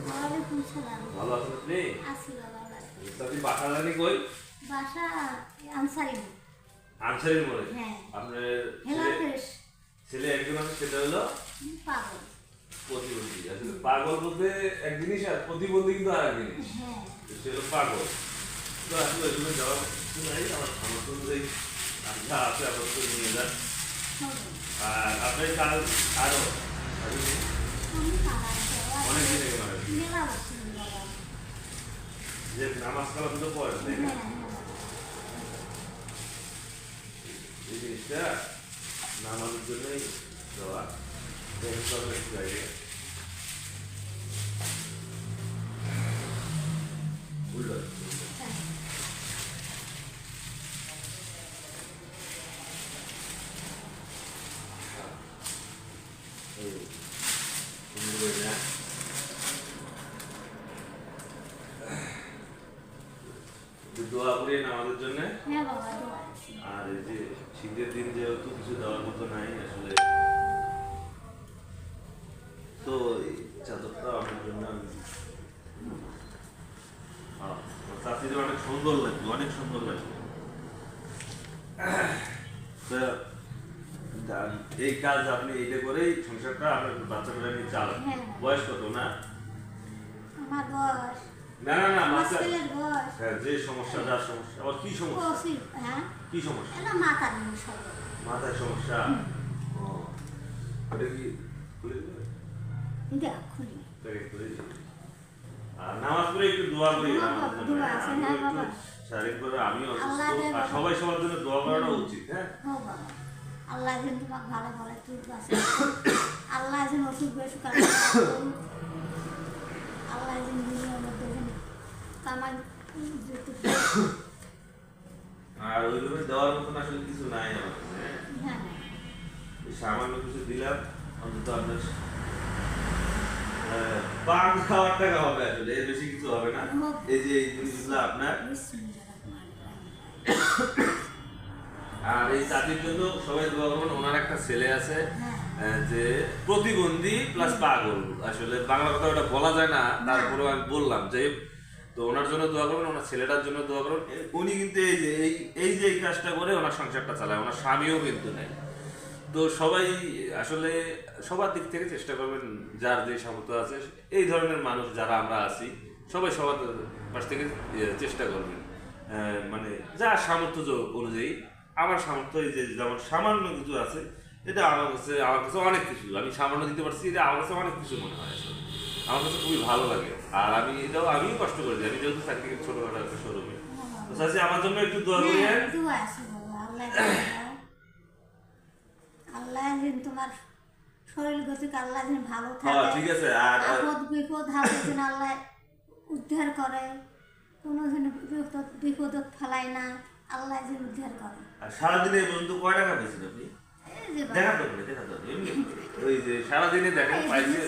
ওয়ালাইকুম সালাম। ভালো আছেন আপনি? আছি বাবা ভালো। আপনি বাসা জানি কই? বাসা আনসারি। আনসারির মোড়ে। হ্যাঁ। আপনার হেলা ফ্রেশ। ছেলে একজন আছে, সেটা হলো পাগল। প্রতিবন্ধী। আসলে পাগল বলতে এক জিনিস, আর প্রতিবন্ধী কিন্তু আর এক জিনিস। হ্যাঁ। সে হলো পাগল। তো আসলে এগুলো যাওয়ার কিছু নাই, আমার সামর্থ্য অনুযায়ী যা আছে আপাতত নিয়ে যান। আর আপনার কাজ আরো অনেক দিন আগে মারা গেছে। মেলা বসে বাবা। যে নামাজ কালাম তো পড়েন, তাই না? এই জিনিসটা নামাজের জন্যই দেওয়া, একটু জায়গায় বুঝলো। দোয়া করি আমাদের জন্য। হ্যাঁ বাবা দোয়া। আর এই যে শীতের দিন যেহেতু কিছু দেওয়ার মতো নাই আসলে, তো এই চাদরটা আমার জন্য চাষিটা অনেক সুন্দর লাগবে, অনেক সুন্দর লাগবে। এই কাজ আপনি এইটা করেই সংসারটা আপনার বাচ্চাটা নিয়ে চালান। বয়স কত না? আমার বয়স না না না, বাচ্চা বয়স। হ্যাঁ, যে সমস্যা, যার সমস্যা, আবার কি সমস্যা? হ্যাঁ, কি সমস্যা? এটা মাথার সমস্যা। মাথার সমস্যা। ও, ওটা কি খুলে দিবে? দেখ খুলি। তাকে খুলে দিবে। আর নামাজ পড়ে একটু দোয়া করি আমাদের জন্য। দোয়া আছে না বাবা? শারীরিকভাবে আমিও অসুস্থ, আর সবাই সবার জন্য দোয়া করাটা উচিত। হ্যাঁ বাবা, আল্লাহ যেন তোমাকে ভালো ভালো তুই বাঁচে। আল্লাহ যেন অসুখ বেসুখ আল্লাহ যেন দুনিয়ার মধ্যে যেন কামাই যেতে। আর ওইভাবে দেওয়ার মতন আসলে কিছু নাই আমার কাছে। হ্যাঁ, সামান্য কিছু দিলাম, অন্তত আপনার পান খাওয়ার টাকা হবে, আসলে এর বেশি কিছু হবে না। এই যে এই জিনিসগুলো আপনার। আর এই চাকরির জন্য সবাই দোয়া করবেন। ওনার একটা ছেলে আছে যে প্রতিবন্ধী প্লাস পাগল, আসলে বাংলা কথা ওটা বলা যায় না, তারপরেও আমি বললাম যে, তো ওনার জন্য দোয়া করবেন, ওনার ছেলেটার জন্য দোয়া করবেন। উনি কিন্তু এই কাজটা করে ওনার সংসারটা চালায়, ওনার স্বামীও কিন্তু নেই। তো সবাই আসলে সবার দিক থেকে চেষ্টা করবেন, যার যে সামর্থ্য আছে, এই ধরনের মানুষ যারা আমরা আছি সবাই সবার পাশ থেকে চেষ্টা করবেন, মানে যার সামর্থ্য অনুযায়ী। আমার সামর্থ্য এই যে যেমন সামান্য কিছু আছে, এটা আমার কাছে অনেক কিছু। আমি সামান্য দিতে পারছি, এটা আমার কাছে অনেক কিছু মনে হয়। আসলে আমার কাছে খুবই ভালো লাগে। আর আমিও কষ্ট করি, আমি যেহেতু চাকরি ছোটখাটো একটা শোরুমে। তো চাচ্ছি আমার জন্য একটু দোয়া করি। আল্লাহ যেন তোমার শরীর গতিক আল্লাহ যেন ভালো থাকে। ঠিক আছে। আর আপদ বিপদ হাতে যেন আল্লাহ উদ্ধার করে, কোনো যেন বিপদ ফেলায় না, আল্লাহ যেন উদ্ধার করে। আর সারাদিনে পর্যন্ত কয় টাকা পেয়েছেন আপনি? দেখা তো, ওই যে সারাদিনে দেখেন পাইছে